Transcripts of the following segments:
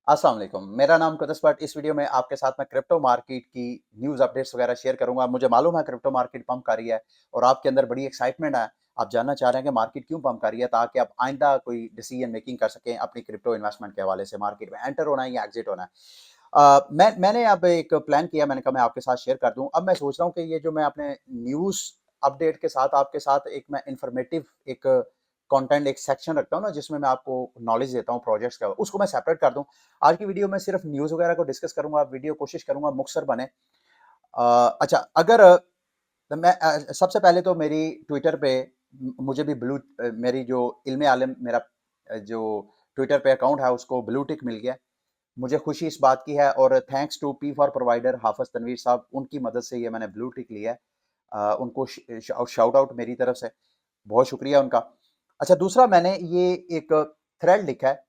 अस्सलाम वालेकुम। मेरा नाम कुदस बट। इस वीडियो में आपके साथ मैं क्रिप्टो मार्केट की न्यूज़ अपडेट्स वगैरह शेयर करूँगा। मुझे मालूम है क्रिप्टो मार्केट पंप कर रही है और आपके अंदर बड़ी एक्साइटमेंट है। आप जानना चाह रहे हैं कि मार्केट क्यों पंप कर रही है, ताकि आप आइंदा कोई डिसीजन मेकिंग कर सकें अपनी क्रिप्टो इन्वेस्टमेंट के हवाले से। मार्केट में एंटर होना है या एग्जिट होना है। मैंने अब एक प्लान किया, मैंने कहा मैं आपके साथ शेयर कर दूँ। अब मैं सोच रहा हूँ कि ये जो मैं अपने न्यूज़ अपडेट के साथ आपके साथ एक मैं इन्फॉर्मेटिव एक कंटेंट एक सेक्शन रखता हूँ ना, जिसमें मैं आपको नॉलेज देता हूँ प्रोजेक्ट्स का, उसको मैं सेपरेट कर दूँ। आज की वीडियो में सिर्फ न्यूज़ वगैरह को डिस्कस करूँगा। वीडियो कोशिश करूँगा मुख्तसर बने। अच्छा, अगर मैं सबसे पहले तो मेरी ट्विटर पे मुझे भी मेरी जो इल्मे आलिम मेरा जो ट्विटर पे अकाउंट है उसको ब्लू टिक मिल गया। मुझे खुशी इस बात की है और thanks to P for provider Hafiz Tanveer साहब, उनकी मदद से ये मैंने ब्लू टिक लिया है। उनको शाउट आउट मेरी तरफ से, बहुत शुक्रिया उनका। अच्छा, दूसरा मैंने ये एक थ्रेड लिखा है।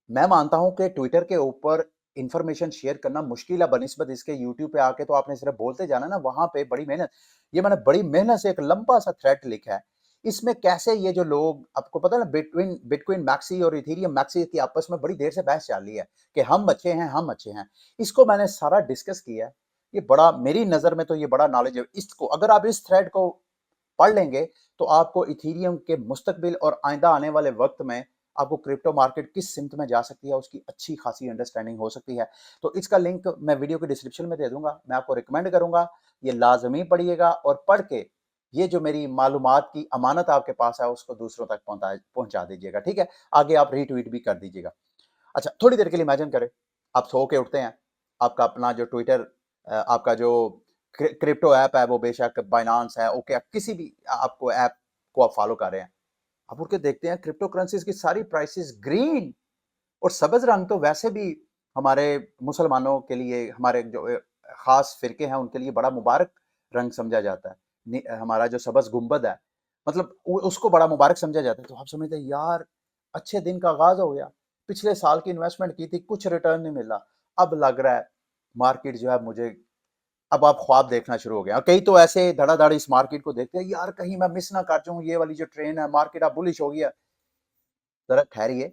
मैं मानता हूं कि ट्विटर के ऊपर इंफॉर्मेशन शेयर करना मुश्किल है बनिस्बत इसके यूट्यूब पे आके तो आपने सिर्फ बोलते जाना ना, वहां पे बड़ी मेहनत, ये मैंने बड़ी मेहनत से एक लंबा सा थ्रेड लिखा है। इसमें कैसे ये जो लोग, आपको पता है ना, बिटवीन बिटकॉइन मैक्सी और इथेरियम मैक्सी की आपस में बड़ी देर से बहस चल रही है कि हम अच्छे हैं, हम अच्छे हैं। इसको मैंने सारा डिस्कस किया है। ये बड़ा, मेरी नजर में तो ये बड़ा नॉलेज है। इसको अगर आप इस थ्रेड को पढ़ लेंगे तो आपको इथेरियम के मुस्तकबिल और आइंदा आने वाले वक्त में आपको क्रिप्टो मार्केट किस सिमत में जा सकती है उसकी अच्छी खासी अंडरस्टैंडिंग हो सकती है। तो इसका लिंक मैं वीडियो के डिस्क्रिप्शन में दे दूंगा। मैं आपको रिकमेंड करूंगा ये लाजमी पढ़िएगा और पढ़ के ये जो मेरी मालूमात की अमानत आपके पास है उसको दूसरों तक पहुंचा दीजिएगा। ठीक है, आगे आप रीट्वीट भी कर दीजिएगा। अच्छा, थोड़ी देर के लिए इमेजिन करें आप सो के उठते हैं, आपका अपना जो ट्विटर, आपका जो क्रिप्टो ऐप है, वो बेशक बाइनांस है, ओके, किसी भी आपको ऐप को आप फॉलो कर रहे हैं। आप उठ के देखते हैं क्रिप्टो करेंसीज की सारी प्राइसेस ग्रीन, और सब्ज रंग तो वैसे भी हमारे मुसलमानों के लिए, हमारे जो खास फिरके हैं उनके लिए बड़ा मुबारक रंग समझा जाता है। हमारा जो सब्ज गुंबद है, मतलब उसको बड़ा मुबारक समझा जाता है। तो आप समझते हैं यार, अच्छे दिन का आगाज हो गया। पिछले साल की इन्वेस्टमेंट की थी, कुछ रिटर्न नहीं मिला। अब लग रहा है मार्केट जो है मुझे, अब आप ख्वाब देखना शुरू हो गए। और कई तो ऐसे धड़ाधड़ इस मार्केट को देखते हैं, यार कहीं मैं मिस ना कर जाऊं, ये वाली जो ट्रेन है, मार्केट अब बुलिश हो गया। जरा ठहरिए,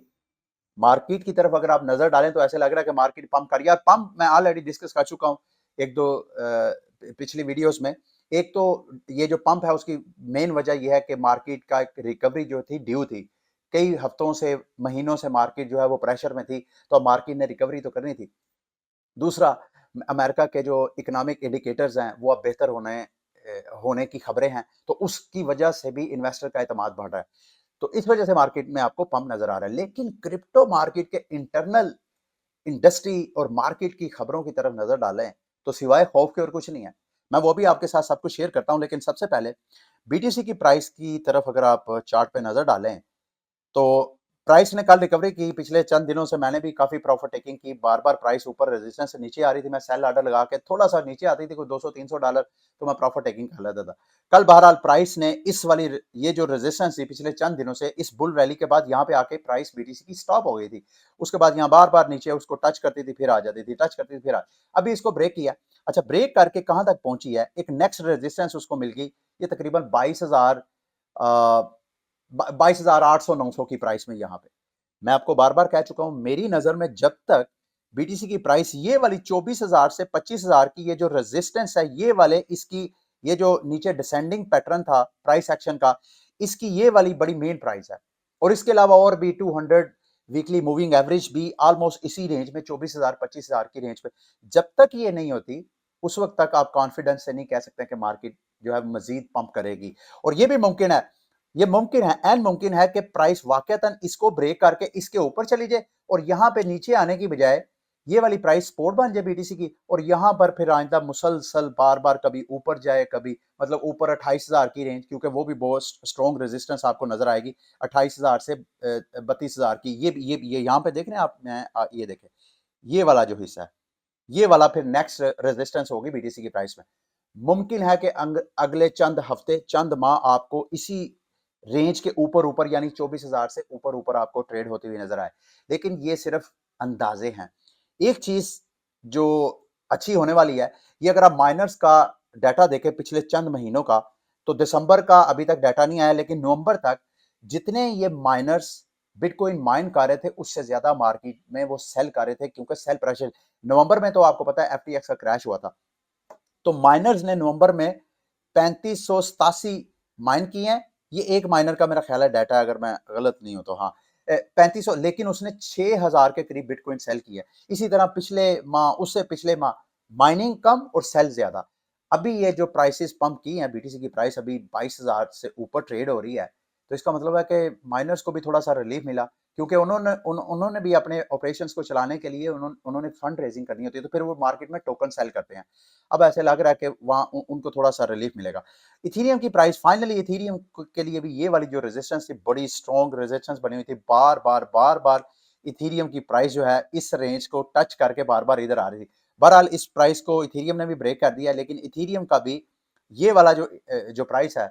मार्केट की तरफ अगर आप नजर डालें तो ऐसे लग रहा है कि मार्केट पंप कर रही है। और पंप मैं ऑलरेडी डिस्कस कर चुका हूं एक दो पिछली वीडियोस में। एक तो ये जो पंप है उसकी मेन वजह यह है कि मार्केट का एक रिकवरी जो थी ड्यू थी। कई हफ्तों से, महीनों से मार्केट जो है वो प्रेशर में थी, तो मार्केट ने रिकवरी तो करनी थी। दूसरा, अमेरिका के जो इकोनॉमिक इंडिकेटर्स हैं वो अब बेहतर होने की खबरें हैं, तो उसकी वजह से भी इन्वेस्टर का एतमाद बढ़ रहा है। तो इस वजह से मार्केट में आपको पंप नजर आ रहा है। लेकिन क्रिप्टो मार्केट के इंटरनल इंडस्ट्री और मार्केट की खबरों की तरफ नजर डालें तो सिवाय खौफ के और कुछ नहीं है। मैं वो भी आपके साथ सब कुछ शेयर करता हूं, लेकिन सबसे पहले बीटीसी की प्राइस की तरफ अगर आप चार्ट पे नजर डालें तो प्राइस ने कल रिकवरी की। पिछले चंद दिनों से मैंने भी काफी प्रॉफिट टेकिंग की। बार बार प्राइस ऊपर रेजिस्टेंस से नीचे आ रही थी, मैं सेल ऑर्डर लगा के, थोड़ा सा नीचे आती थी कोई $200-300, तो मैं प्रॉफिट टेकिंग कर लेता था। कल बहरहाल प्राइस ने इस वाली, ये जो रेजिस्टेंस थी पिछले चंद दिनों से, इस बुल रैली के बाद यहाँ पे आके प्राइस बीटीसी की स्टॉप हो गई थी। उसके बाद यहाँ बार बार नीचे उसको टच करती थी, फिर आ जाती थी, टच करती थी, फिर अभी इसको ब्रेक किया। अच्छा, ब्रेक करके कहां तक पहुंची है, एक नेक्स्ट रेजिस्टेंस उसको मिल गई, ये तकरीबन 22,800-900 की प्राइस में। यहाँ पे मैं आपको बार बार कह चुका हूं, मेरी नजर में जब तक बीटीसी की प्राइस ये वाली 24,000 से 25,000 की ये जो रेजिस्टेंस है, ये वाले इसकी, ये जो नीचे डिसेंडिंग पैटर्न था प्राइस एक्शन का, इसकी ये वाली बड़ी मेन प्राइस है। और इसके अलावा और भी 200 वीकली मूविंग एवरेज भी ऑलमोस्ट इसी रेंज में 24,000 25,000 की रेंज पे। जब तक ये नहीं होती उस वक्त तक आप कॉन्फिडेंस से नहीं कह सकते कि मार्केट जो है मजीद पंप करेगी। और ये भी मुमकिन है, ये मुमकिन है, एन मुमकिन है कि प्राइस वाकईतन इसको ब्रेक करके इसके ऊपर चली जाए और यहां पे नीचे आने की बजाय ये वाली प्राइस सपोर्ट बन जाए बीटीसी की, और यहां पर फिर आइंदा मुसलसल बार बार कभी ऊपर जाए, कभी मतलब ऊपर 28,000 की रेंज, क्योंकि वो भी बहुत स्ट्रॉन्ग रेजिस्टेंस आपको नजर आएगी 28,000 से 32,000 की। ये यहाँ पे देख रहे हैं आप, ये देखें, ये वाला जो हिस्सा है, ये वाला फिर नेक्स्ट रेजिस्टेंस होगी बीटीसी की प्राइस में। मुमकिन है कि अगले चंद हफ्ते, चंद माह आपको इसी रेंज के ऊपर ऊपर, यानी 24,000 से ऊपर ऊपर आपको ट्रेड होती हुई नजर आए। लेकिन ये सिर्फ अंदाजे हैं। एक चीज जो अच्छी होने वाली है, ये अगर आप माइनर्स का डाटा देखें पिछले चंद महीनों का, तो दिसंबर का अभी तक डाटा नहीं आया, लेकिन नवंबर तक जितने ये माइनर्स बिटकॉइन माइन कर रहे थे उससे ज्यादा मार्केट में वो सेल कर रहे थे, क्योंकि सेल प्रेशर नवंबर में तो आपको पता है एफटीएक्स का क्रैश हुआ था, तो माइनर्स ने नवंबर में 3587 माइन किए हैं। ये एक माइनर का मेरा ख्याल है डाटा है, अगर मैं गलत नहीं हूं तो, हाँ 3500, लेकिन उसने 6000 के करीब बिटकॉइन सेल किया। इसी तरह पिछले माह, उससे पिछले माह माइनिंग कम और सेल ज्यादा। अभी ये जो प्राइसेस पंप की हैं, बीटीसी की प्राइस अभी 22,000 से ऊपर ट्रेड हो रही है, तो इसका मतलब है कि माइनर्स को भी थोड़ा सा रिलीफ मिला, क्योंकि उन्होंने भी अपने ऑपरेशंस को चलाने के लिए उन्होंने फंड रेजिंग करनी होती है, तो फिर वो मार्केट में टोकन सेल करते हैं। अब ऐसे लग रहा है कि वहाँ उनको थोड़ा सा रिलीफ मिलेगा। इथीरियम की प्राइस फाइनली, इथीरियम के लिए भी ये वाली जो रेजिस्टेंस थी, बड़ी स्ट्रॉन्ग रेजिस्टेंस बनी हुई थी, बार बार इथीरियम की प्राइस जो है इस रेंज को टच करके बार बार इधर आ रही थी। बहरहाल इस प्राइस को इथीरियम ने भी ब्रेक कर दिया, लेकिन इथीरियम का भी ये वाला जो प्राइस है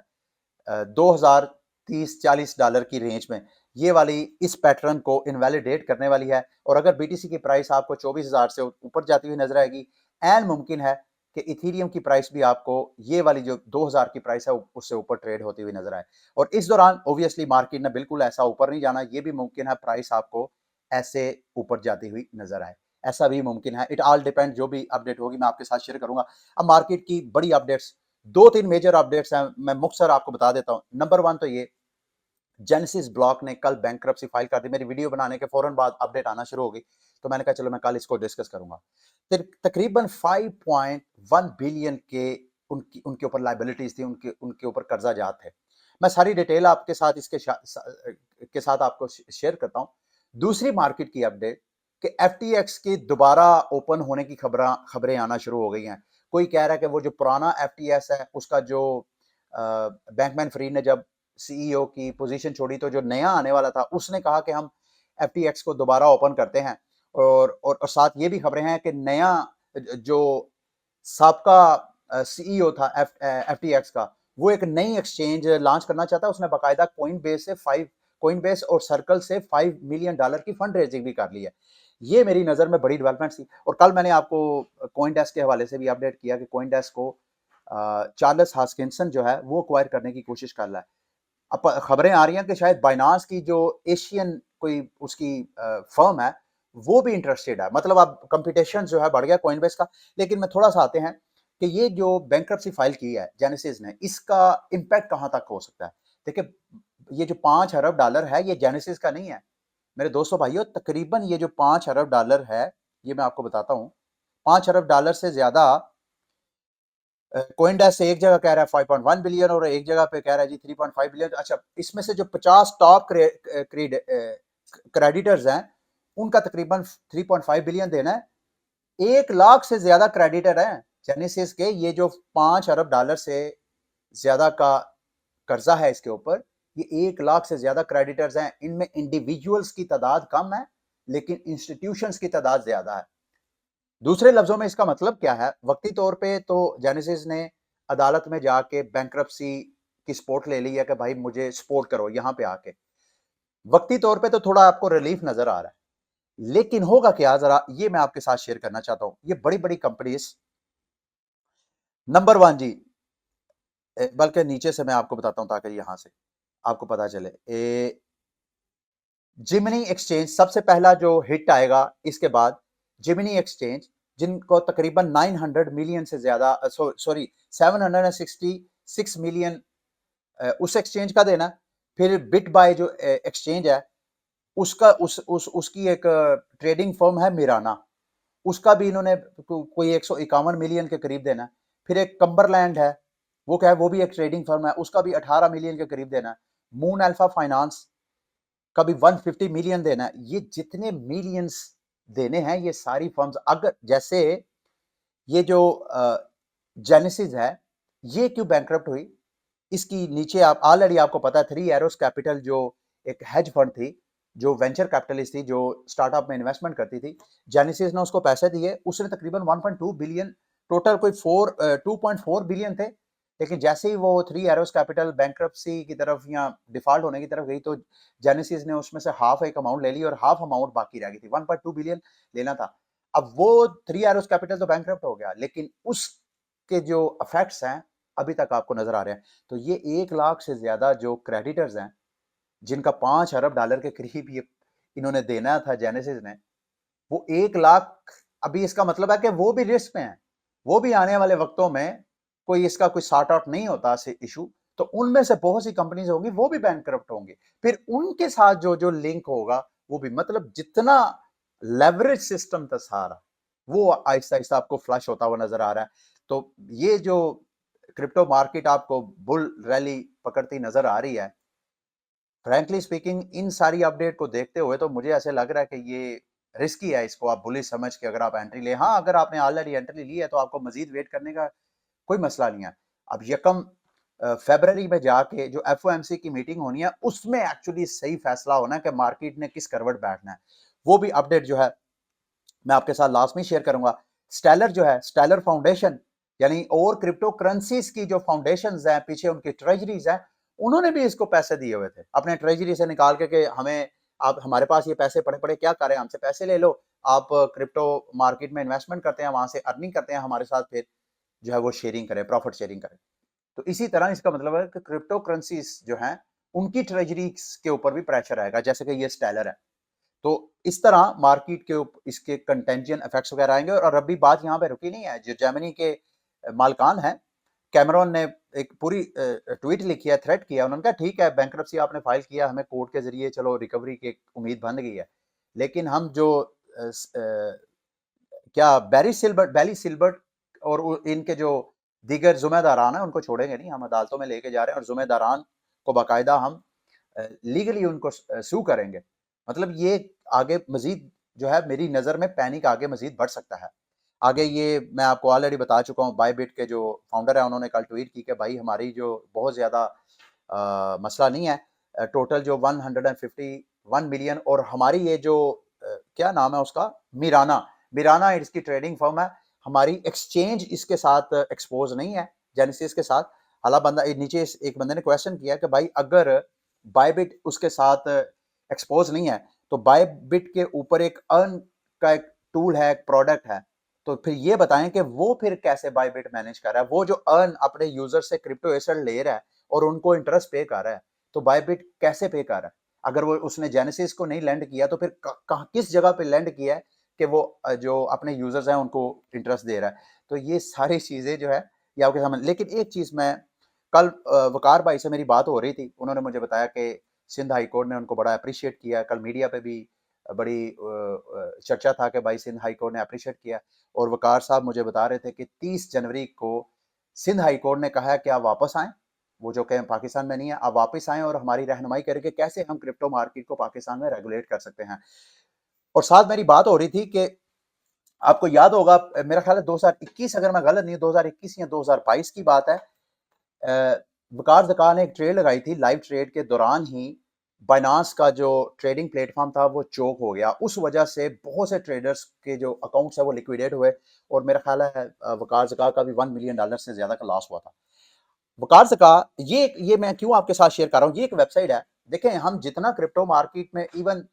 2030-40 डॉलर की रेंज में, ये वाली इस पैटर्न को इनवैलिडेट करने वाली है। और अगर बीटीसी की प्राइस आपको 24,000 से ऊपर जाती हुई नजर आएगी, एन मुमकिन है कि इथीरियम की प्राइस भी आपको ये वाली जो 2000 की प्राइस है उससे ऊपर ट्रेड होती हुई नजर आए। और इस दौरान ऑब्वियसली मार्केट ने बिल्कुल ऐसा ऊपर नहीं जाना, ये भी मुमकिन है प्राइस आपको ऐसे ऊपर जाती हुई नजर आए, ऐसा भी मुमकिन है। इट ऑल डिपेंड, जो भी अपडेट होगी मैं आपके साथ शेयर करूंगा। अब मार्केट की बड़ी अपडेट्स, दो तीन मेजर अपडेट्स हैं, मैं मुख्तसर आपको बता देता हूं। नंबर वन तो ये, जेनेसिस ब्लॉक ने कल बैंकरप्सी फाइल कर दी। मेरी वीडियो बनाने के फौरन बाद अपडेट आना शुरू हो गई, तो मैंने कहा चलो मैं कल इसको डिस्कस करूंगा। फिर तकरीबन 5.1 बिलियन के उनकी उनके ऊपर लाइबिलिटीज थी, उनके उनके ऊपर कर्जा जात थे। मैं सारी डिटेल आपके साथ के साथ आपको शेयर करता हूं। दूसरी मार्केट की अपडेट कि एफटीएक्स की दोबारा ओपन होने की खबरें आना शुरू हो गई हैं। कोई कह रहा है कि वो जो पुराना एफटीएस है उसका जो बैंकमैन फ्रीड ने जब सीईओ की पोजीशन छोड़ी, तो जो नया आने वाला था उसने कहा कि हम एफटीएक्स को दोबारा ओपन करते हैं। और साथ ये भी खबरें हैं कि नया जो साबका सीईओ था एफटीएक्स का, वो एक नई एक्सचेंज लॉन्च करना चाहता है। उसने बाकायदा कोइनबेस और सर्कल से $5 मिलियन की फंड रेजिंग भी कर ली है। ये मेरी नजर में बड़ी डेवलपमेंट थी। और कल मैंने आपको कॉइनडेस्क के हवाले से भी अपडेट किया कि कॉइनडेस्क को चार्ल्स हास्किंसन जो है वो एक्वायर करने की कोशिश कर रहा है। अब खबरें आ रही हैं कि शायद बाइनांस की जो एशियन कोई उसकी फर्म है वो भी इंटरेस्टेड है। मतलब अब कंपटीशन जो है बढ़ गया कॉइनबेस का। लेकिन मैं थोड़ा सा आते हैं कि ये जो बैंकरप्सी फाइल की है जेनेसिस ने, इसका इम्पैक्ट कहां तक हो सकता है। देखिए, ये जो $5 अरब है ये जेनेसिस का नहीं है मेरे दोस्तों भाइयों। तकरीबन ये जो $5 अरब है, ये मैं आपको बताता हूं, $5 अरब से ज्यादा कोइनडेस्क से एक जगह कह रहा है 5.1 बिलियन और एक जगह पे कह रहा है जी 3.5 बिलियन। अच्छा, इसमें से जो 50 टॉप क्रेडिटर्स हैं उनका तकरीबन 3.5 बिलियन देना है। 1 लाख से ज्यादा क्रेडिटर हैं जेनेसिस के। ये जो $5 अरब से ज्यादा का कर्जा है इसके ऊपर, ये 1 लाख से ज्यादा क्रेडिटर्स हैं। इनमें इंडिविजुअल्स की तादाद कम है लेकिन इंस्टीट्यूशंस की तादाद ज्यादा है। दूसरे लफ्जों में इसका मतलब क्या है, वक्ती तौर पे तो जेनेसिस ने अदालत में जाके बैंक्रप्सी की सपोर्ट ले ली है कि भाई मुझे सपोर्ट करो यहां पे आके। वक्ती तौर पे तो थोड़ा आपको रिलीफ नजर आ रहा है, लेकिन होगा क्या जरा ये मैं आपके साथ शेयर करना चाहता हूं। ये बड़ी बड़ी कंपनीज, नंबर वन जी, बल्कि नीचे से मैं आपको बताता हूं ताकि यहां से आपको पता चले। जिमिनी एक्सचेंज सबसे पहला जो हिट आएगा, इसके बाद जिमिनी एक्सचेंज जिनको तकरीबन 900 मिलियन से ज्यादा, सॉरी 766 मिलियन उस एक्सचेंज का देना। फिर बिट बाय जो एक्सचेंज है उसका उसकी एक ट्रेडिंग फर्म है मिराना, उसका भी इन्होंने कोई 151 मिलियन के करीब देना। फिर एक कम्बरलैंड है, वो क्या है, वो भी एक ट्रेडिंग फर्म है, उसका भी 18 मिलियन के करीब देना। मून अल्फा फाइनेंस का भी 150 मिलियन देना है। ये जितने मिलियंस देने हैं ये सारी फर्म्स, अगर जैसे ये जो जेनेसिस है ये क्यों बैंकरप्ट हुई, इसकी नीचे आप ऑलरेडी आपको पता है, थ्री एरोस कैपिटल जो एक हेज फंड थी, जो वेंचर कैपिटलिस्ट थी, जो स्टार्टअप में इन्वेस्टमेंट करती थी, जेनेसिस ने उसको पैसे दिए। उसने तकरीबन 1.2 बिलियन, टोटल कोई 2.4 बिलियन थे। लेकिन जैसे ही वो थ्री एरोस कैपिटल बैंकरप्सी की तरफ या डिफॉल्ट होने की तरफ गई, तो जेनेसिस ने उसमें से हाफ एक अमाउंट ले ली और हाफ अमाउंट बाकी रह गई थी। 1.2 बिलियन लेना था। अब वो थ्री एरोस कैपिटल तो बैंकरप्ट हो गया, लेकिन उसके जो इफेक्ट्स हैं अभी तक आपको नजर आ रहे हैं। तो ये 1 लाख से ज्यादा जो क्रेडिटर्स हैं जिनका $5 अरब के करीब ये इन्होंने देना था जेनेसिस ने, वो 1 लाख, अभी इसका मतलब है कि वो भी रिस्क में है, वो भी आने वाले वक्तों में कोई इसका कोई सॉर्ट आउट नहीं होता से इशू, तो उनमें से बहुत सी कंपनीज होंगी वो भी बैंकरप्ट होंगी, फिर उनके साथ जो जो लिंक होगा वो भी, मतलब जितना लेवरेज सिस्टम था सारा वो आहिस्ता आहिस्ता आपको फ्लश होता हुआ नजर आ रहा है। तो ये जो क्रिप्टो मार्केट आपको बुल रैली पकड़ती नजर आ रही है, फ्रैंकली स्पीकिंग इन सारी अपडेट को देखते हुए तो मुझे ऐसे लग रहा है कि ये रिस्की है, इसको आप बुलिश समझ के अगर आप एंट्री ले, हाँ अगर आपने ऑलरेडी एंट्री ली है तो आपको मजीद वेट करने का कोई मसला नहीं है। अब यकम फरवरी में जाके जो एफओएमसी की मीटिंग होनी है उसमें एक्चुअली सही फैसला होना है कि मार्केट ने किस करवट बैठना है, वो भी अपडेट जो है मैं आपके साथ लास्ट में शेयर करूंगा। स्टेलर जो है, स्टेलर फाउंडेशन, यानी और क्रिप्टो करेंसीज की जो फाउंडेशन है, पीछे उनकी ट्रेजरीज है, उन्होंने भी इसको पैसे दिए हुए थे अपने ट्रेजरी से निकाल के कि हमें, आप हमारे पास ये पैसे पड़े पड़े क्या करें, हमसे पैसे ले लो, आप क्रिप्टो मार्केट में इन्वेस्टमेंट करते हैं, वहां से अर्निंग करते हैं, हमारे साथ फिर जो है वो शेयरिंग करें, प्रॉफिट शेयरिंग करें। तो इसी तरह इसका मतलब है कि क्रिप्टो करेंसीज जो है उनकी ट्रेजरी के ऊपर भी प्रेशर आएगा, जैसे कि ये स्टेलर है। तो इस तरह मार्केट के इसके कंटेंजियन इफेक्ट्स वगैरह आएंगे। और अभी बात यहाँ पे रुकी नहीं है, जो जर्मनी के मालकान है, कैमरॉन ने एक पूरी ट्वीट लिखी है, थ्रेट किया, उन्होंने कहा ठीक है बैंक्रप्सी आपने फाइल किया, हमें कोर्ट के जरिए चलो रिकवरी की उम्मीद बन गई है, लेकिन हम जो क्या बैली सिल्बर्ट और इनके जो दीगर जुम्मेदारान है उनको छोड़ेंगे नहीं, हम अदालतों में लेके जा रहे हैं और जुम्मेदारान को बाकायदा हम लीगली उनको सू करेंगे। मतलब ये आगे मजीद जो है मेरी नज़र में पैनिक आगे मजीद बढ़ सकता है। आगे ये मैं आपको ऑलरेडी बता चुका हूँ, बायबिट के जो फाउंडर है उन्होंने कल ट्वीट की कि भाई हमारी जो बहुत ज़्यादा मसला नहीं है, टोटल जो 151 मिलियन, और हमारी ये जो क्या नाम है उसका, मिराना, मिराना इसकी ट्रेडिंग फर्म है, हमारी एक्सचेंज इसके साथ एक्सपोज नहीं है जेनेसिस के साथ। अला बंदा नीचे एक बंदे ने क्वेश्चन किया कि भाई अगर बायबिट उसके साथ एक्सपोज नहीं है तो बायबिट के ऊपर एक अर्न का एक टूल है, एक प्रोडक्ट है, तो फिर ये बताएं कि वो फिर कैसे बायबिट मैनेज कर रहा है, वो जो अर्न अपने यूजर से क्रिप्टो एसेट ले रहा है और उनको इंटरेस्ट पे कर रहा है, तो बायबिट कैसे पे कर रहा है? अगर वो उसने जेनेसिस को नहीं लैंड किया तो फिर किस जगह पे लैंड किया है कि वो जो अपने यूजर्स हैं उनको इंटरेस्ट दे रहा है? तो ये सारी चीजें जो है ये आपके सामने। लेकिन एक चीज मैं कल वकार भाई से मेरी बात हो रही थी, उन्होंने मुझे बताया कि सिंध हाई कोर्ट ने उनको बड़ा अप्रिशिएट किया, कल मीडिया पे भी बड़ी चर्चा था कि भाई सिंध हाई कोर्ट ने अप्रिशिएट किया, और वकार साहब मुझे बता रहे थे कि 30 जनवरी को सिंध हाई कोर्ट ने कहा है कि आप वापस आएं, वो जो कहें पाकिस्तान में नहीं है, आप वापस आएं और हमारी रहनुमाई करके कैसे हम क्रिप्टो मार्केट को पाकिस्तान में रेगुलेट कर सकते हैं। और साथ मेरी बात हो रही थी कि आपको याद होगा, मेरा ख्याल है 2021, अगर मैं गलत नहीं, 2021 या 2022 की बात है, वकार ज़का ने एक ट्रेड लगाई थी, लाइव ट्रेड के दौरान ही बाइनांस का जो ट्रेडिंग प्लेटफॉर्म था वो चोक हो गया, उस वजह से बहुत से ट्रेडर्स के जो अकाउंट्स है वो लिक्विडेट हुए, और मेरा ख्याल है वकार ज़का का भी $1 मिलियन से ज्यादा का लॉस हुआ था। वकार ज़का, ये मैं क्यों आपके साथ शेयर कर रहा हूँ, ये एक वेबसाइट है, देखें हम जितना क्रिप्टो मार्केट में, इवन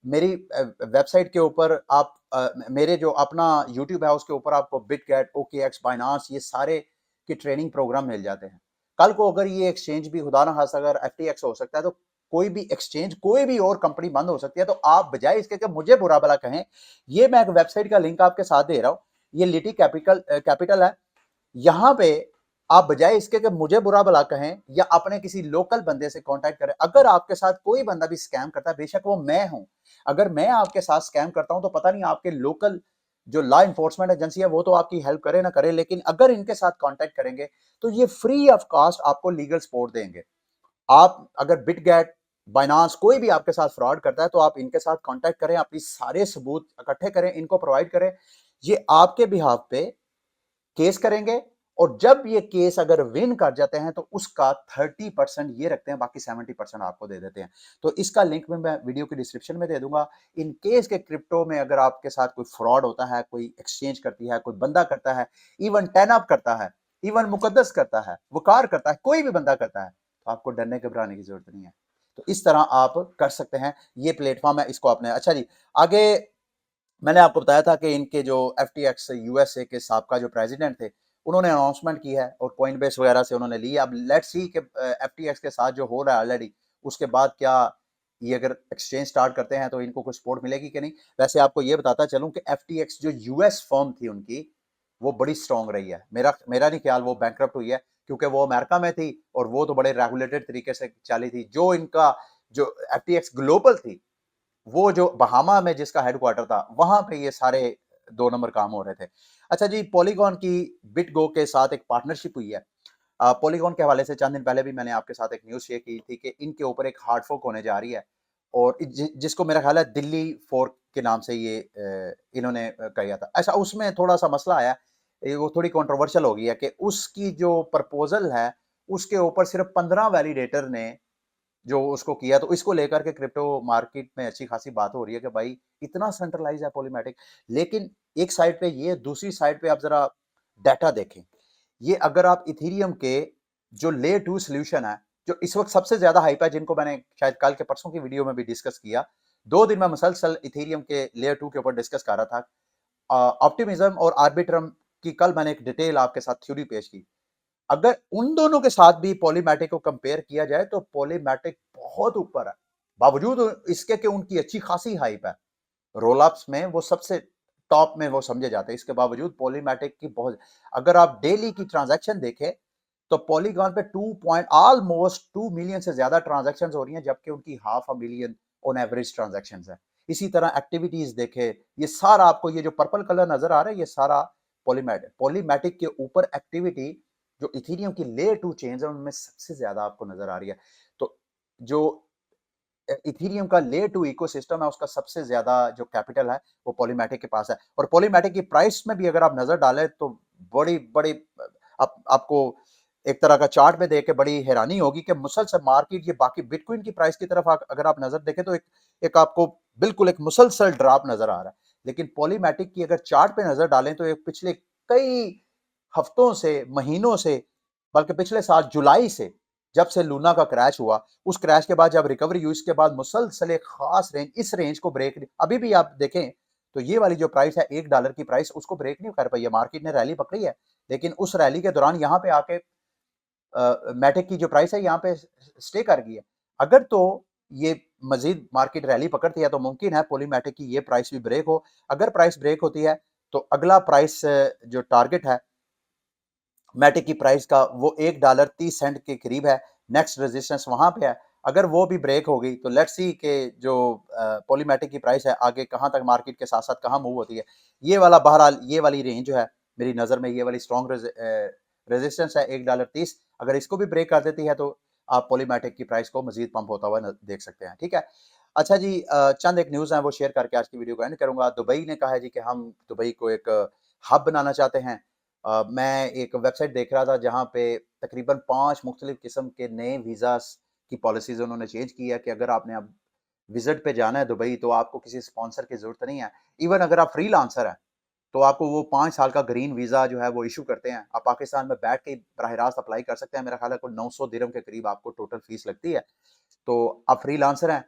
मेरी वेबसाइट के ऊपर आप मेरे जो अपना यूट्यूब है उसके ऊपर आपको बिटगेट, ओकेएक्स, बाइनांस, ये सारे के ट्रेनिंग प्रोग्राम मिल जाते हैं। कल को अगर ये एक्सचेंज भी खुदा ना खास्ता अगर एफटीएक्स हो सकता है तो कोई भी एक्सचेंज, कोई भी और कंपनी बंद हो सकती है, तो आप बजाय इसके कि मुझे बुरा भला कहें, ये मैं एक वेबसाइट का लिंक आपके साथ दे रहा हूँ, ये लिटी कैपिटल है, यहाँ पे आप बजाय इसके कि मुझे बुरा भला कहें या अपने किसी लोकल बंदे से कांटेक्ट करें, अगर आपके साथ कोई बंदा भी स्कैम करता है, बेशक वो मैं हूं, अगर मैं आपके साथ स्कैम करता हूं तो पता नहीं आपके लोकल जो लॉ इन्फोर्समेंट एजेंसी है वो तो आपकी हेल्प करे ना करे, लेकिन अगर इनके साथ कांटेक्ट करेंगे तो ये फ्री ऑफ कॉस्ट आपको लीगल सपोर्ट देंगे। आप अगर बिटगेट, बाइनांस, कोई भी आपके साथ फ्रॉड करता है तो आप इनके साथ कांटेक्ट करें, अपनी सारे सबूत इकट्ठे करें, इनको प्रोवाइड करें, ये आपके बिहाफ पे केस करेंगे, और जब ये केस अगर विन कर जाते हैं तो उसका 30% ये रखते हैं, बाकी 70% आपको दे देते हैं। तो इसका लिंक में मैं वीडियो की डिस्क्रिप्शन में दे दूंगा। इन केस के क्रिप्टो में अगर आपके साथ कोई फ्रॉड होता है, कोई एक्सचेंज करती है, कोई बंदा करता है, इवन टेनअप करता है, इवन मुकद्दस करता है, वकार करता है, कोई भी बंदा करता है, तो आपको डरने घबराने की जरूरत नहीं है। तो इस तरह आप कर सकते हैं, ये प्लेटफॉर्म है, इसको आपने, अच्छा जी आगे मैंने आपको बताया था कि इनके जो एफटीएक्स यूएसए के साबका जो प्रेसिडेंट थे, उन्होंने अनाउंसमेंट की है और कॉइनबेस वगैरह से उन्होंने ली है। अब लेट्स सी कि एफटीएक्स के साथ जो हो रहा है ऑलरेडी, उसके बाद क्या ये अगर एक्सचेंज स्टार्ट करते हैं तो इनको कुछ सपोर्ट मिलेगी कि नहीं। वैसे आपको ये बताता चलूं कि FTX जो यूएस फर्म थी उनकी, वो बड़ी स्ट्रांग रही है। मेरा मेरा नहीं ख्याल वो बैंकरप्ट हुई है, क्योंकि वो अमेरिका में थी और वो तो बड़े रेगुलेटेड तरीके से चली थी। जो इनका जो FTX ग्लोबल थी, वो जो बहामा में जिसका हेडक्वार्टर था, वहां पे ये सारे 2 नंबर काम हो रहे थे। अच्छा जी, पॉलीगॉन की बिटगो के साथ एक पार्टनरशिप हुई है। पॉलीगॉन के हवाले से चंद दिन पहले भी मैंने आपके साथ एक न्यूज़ शेयर की थी कि इनके ऊपर एक हार्ड फोर्क होने जा रही है, और जिसको मेरा ख्याल है दिल्ली फोर्क के नाम से ये इन्होंने किया था। अच्छा, उसमें थोड़ा सा मसला आया, वो थोड़ी कंट्रोवर्शियल हो गई है कि उसकी जो प्रपोजल है, उसके ऊपर सिर्फ 15 वैलिडेटर ने जो उसको किया, तो इसको लेकर के क्रिप्टो मार्केट में अच्छी खासी बात हो रही है कि भाई इतना सेंट्रलाइज है पॉलीमेटिक। लेकिन एक साइड पे ये, दूसरी साइड पे आप जरा डाटा देखें। ये अगर आप इथेरियम के जो लेयर 2 सॉल्यूशन है, जो इस वक्त सबसे ज्यादा हाइप है, जिनको मैंने शायद कल के परसों की वीडियो में भी डिस्कस किया, 2 दिन में मुसलसल इथेरियम के लेयर 2 के ऊपर डिस्कस कर रहा था। ऑप्टिमिज्म और आर्बिट्रम की कल मैंने एक डिटेल आपके साथ थ्योरी पेश की। अगर उन दोनों के साथ भी पॉलीमेटिक को कंपेयर किया जाए तो पॉलीमेटिक बहुत ऊपर है, बावजूद इसके कि उनकी अच्छी खासी हाइप है। रोल अप्स में वो सबसे टॉप में वो समझे जाते हैं, इसके बावजूद पॉलीमेटिक की बहुत, अगर आप डेली की ट्रांजैक्शन देखें तो पॉलीगॉन पे 2 मिलियन से ज्यादा ट्रांजैक्शन हो रही हैं, जबकि उनकी 500,000 ऑन एवरेज ट्रांजैक्शन है। इसी तरह एक्टिविटीज देखे, ये सारा आपको ये जो पर्पल कलर नजर आ रहा है, ये सारा पॉलीमेटिक के ऊपर एक्टिविटी जो इथेरियम की लेयर 2 चेन्स है उनमें सबसे ज्यादा आपको नजर आ रही है। तो जो इथेरियम का लेयर 2 इकोसिस्टम है, उसका सबसे ज्यादा जो कैपिटल है वो पॉलीमेटिक के पास है। और पॉलीमेटिक की प्राइस में भी अगर आप नजर डालें तो बड़ी बड़ी आपको एक तरह का चार्ट में देख के बड़ी हैरानी होगी कि मुसलसल मार्केट, ये बाकी बिटकॉइन की प्राइस की तरफ अगर आप नजर देखें तो एक आपको बिल्कुल एक मुसलसल ड्रॉप नजर आ रहा है। लेकिन पॉलीमेटिक की अगर चार्ट पे नजर डालें तो एक पिछले कई हफ्तों से, महीनों से, बल्कि पिछले साल जुलाई से, जब से लूना का क्रैश हुआ, उस क्रैश के बाद जब रिकवरी हुई, उसके बाद मुसलसल एक खास रेंज, इस रेंज को ब्रेक, अभी भी आप देखें तो ये वाली जो प्राइस है $1 की प्राइस, उसको ब्रेक नहीं कर पाई है। मार्केट ने रैली पकड़ी है, लेकिन उस रैली के दौरान यहाँ पे आके मैटिक की जो प्राइस है यहाँ पे स्टे कर गई है। अगर तो ये मजीद मार्केट रैली पकड़ती है तो मुमकिन है पॉलीमेटिक की ये प्राइस भी ब्रेक हो। अगर प्राइस ब्रेक होती है तो अगला प्राइस जो टारगेट है मैटिक की प्राइस का, वो $1.30 के करीब है। नेक्स्ट रेजिस्टेंस वहां पे है। अगर वो भी ब्रेक हो गई तो लेट्स सी के जो पॉलीमेटिक की प्राइस है आगे कहां तक मार्केट के साथ साथ कहां मूव होती है। ये वाला बहरहाल ये वाली रेंज जो है मेरी नजर में, ये वाली स्ट्रॉन्ग रेजिस्टेंस है $1.30। अगर इसको भी ब्रेक कर देती है तो आप पॉलीमेटिक की प्राइस को मजीद पंप होता हुआ देख सकते हैं। ठीक है। अच्छा जी, चंद एक न्यूज़ है वो शेयर करके आज की वीडियो को एंड करूंगा। दुबई ने कहा है जी कि हम दुबई को एक हब बनाना चाहते हैं। मैं एक वेबसाइट देख रहा था जहाँ पे तकरीबन 5 मुख्तलिफ किस्म के नए वीज़ास की पॉलिसीज़ उन्होंने चेंज की है कि अगर आपने अब विज़िट पे जाना है दुबई तो आपको किसी स्पॉन्सर की ज़रूरत नहीं है। इवन अगर आप फ्रीलांसर हैं तो आपको वो 5 साल का ग्रीन वीज़ा जो है वो इश्यू करते हैं। आप पाकिस्तान में बैठ के ही बराह रास्त अप्लाई कर सकते हैं। मेरा ख्याल है कोई 900 दिरहम के करीब आपको टोटल फीस लगती है। तो आप फ्रीलांसर हैं,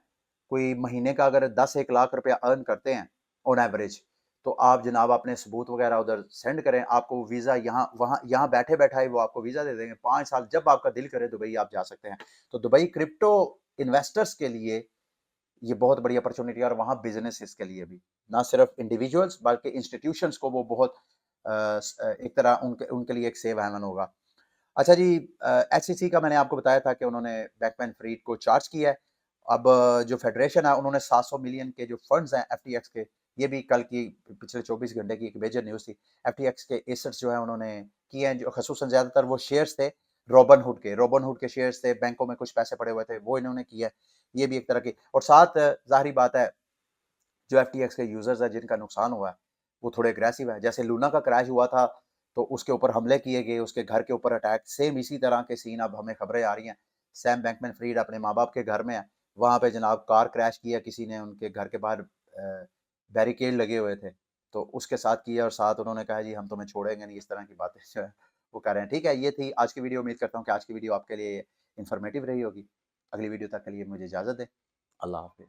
कोई महीने का अगर 10-1 लाख रुपया अर्न करते हैं ऑन एवरेज, तो आप जनाब अपने सबूत वगैरह उधर सेंड करें, आपको वीज़ा यहाँ वहाँ यहाँ बैठे-बैठाए वो आपको वीज़ा दे देंगे। 5 साल जब आपका दिल करे दुबई आप जा सकते हैं। तो दुबई क्रिप्टो इन्वेस्टर्स के लिए ये बहुत बड़ी अपॉर्चुनिटी है, और वहाँ बिज़नेसेस के लिए भी, ना सिर्फ इंडिविजुअल्स बल्कि इंस्टीट्यूशंस को वो बहुत एक तरह उनके उनके लिए एक सेफ हेवन होगा। अच्छा जी, एचसीसी का मैंने आपको बताया था कि उन्होंने बैकमैन फ्रीड को चार्ज किया है। अब जो फेडरेशन है उन्होंने 700 मिलियन के जो फंड्स हैं एफटीएक्स के, ये भी कल की पिछले 24 घंटे की एक मेजर न्यूज़ थी। एफटीएक्स के एसेट्स जो है उन्होंने किए हैं, जो खसूसन ज़्यादातर वो शेयर्स थे रोबनहुड के शेयर्स थे, बैंकों में कुछ पैसे पड़े हुए थे, वो इन्होंने किया है। ये भी एक तरह की, और साथ ज़ाहिर बात है जो एफटीएक्स के यूजर्स हैं जिनका नुकसान हुआ है वो थोड़े अग्रेसिव है। जैसे लूना का क्रैश हुआ था तो उसके ऊपर हमले किए गए, उसके घर के ऊपर अटैक, सेम इसी तरह के सीन अब हमें खबरें आ रही हैं। सैम बैंकमैन फ्रीड अपने माँ बाप के घर में है, वहाँ पे जनाब कार क्रैश किया किसी ने, उनके घर के बाहर बैरिकेड लगे हुए थे, तो उसके साथ किया, और साथ उन्होंने कहा जी हम तुम्हें छोड़ेंगे नहीं, इस तरह की बातें जो है वो कर रहे हैं। ठीक है, ये थी आज की वीडियो। उम्मीद करता हूँ कि आज की वीडियो आपके लिए इन्फॉर्मेटिव रही होगी। अगली वीडियो तक के लिए मुझे इजाज़त दें। अल्लाह हाफिज़।